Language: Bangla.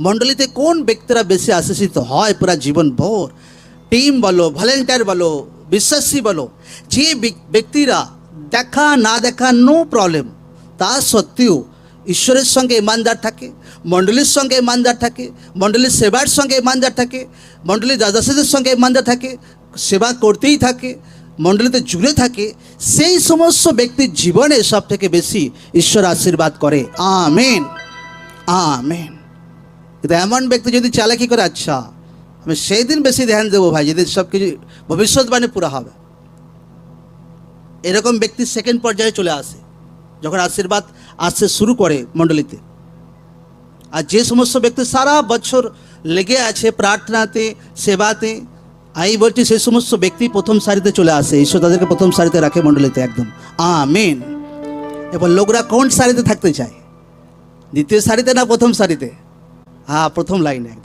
মণ্ডলীতে কোন ব্যক্তিরা বেশি আশীষিত হয় পুরা জীবন ভোর? টিম বলো, ভলেন্টিয়ার বলো, বিশ্বাসী বলো, যে ব্যক্তিরা দেখা না দেখা নো প্রবলেম, তা সত্ত্বেও ঈশ্বরের সঙ্গে ইমানদার থাকে, মণ্ডলীর সঙ্গে ইমানদার থাকে, মণ্ডলীর সেবার সঙ্গে ইমানদার থাকে, মণ্ডলীর দাদাসীদের সঙ্গে ইমানদার থাকে, সেবা করতেই থাকে, মণ্ডলীতে জুড়ে থাকে, সেই সমস্ত ব্যক্তির জীবনে সব থেকে বেশি ঈশ্বর আশীর্বাদ করে। Amen, amen. কিন্তু এমন ব্যক্তি যদি চালাকি করে, আচ্ছা আমি সেই দিন বেশি ধ্যান দেবো ভাই যেদিন সব কিছু ভবিষ্যৎবাণী পুরা হবে, এরকম ব্যক্তি সেকেন্ড পর্যায়ে চলে আসে যখন আশীর্বাদ আসতে শুরু করে মণ্ডলীতে। আর যে সমস্ত ব্যক্তি সারা বছর লেগে আছে প্রার্থনাতে, সেবাতে, আমি বলছি সেই সমস্ত ব্যক্তি প্রথম সারিতে চলে আসে, ঈশ্বর তাদেরকে প্রথম সারিতে রাখে মণ্ডলীতে, একদম। আমেন। এবার লোকরা কোন সারিতে থাকতে চায়? দ্বিতীয় সারিতে না প্রথম সারিতে? হ্যাঁ, প্রথম লাইনে একদম।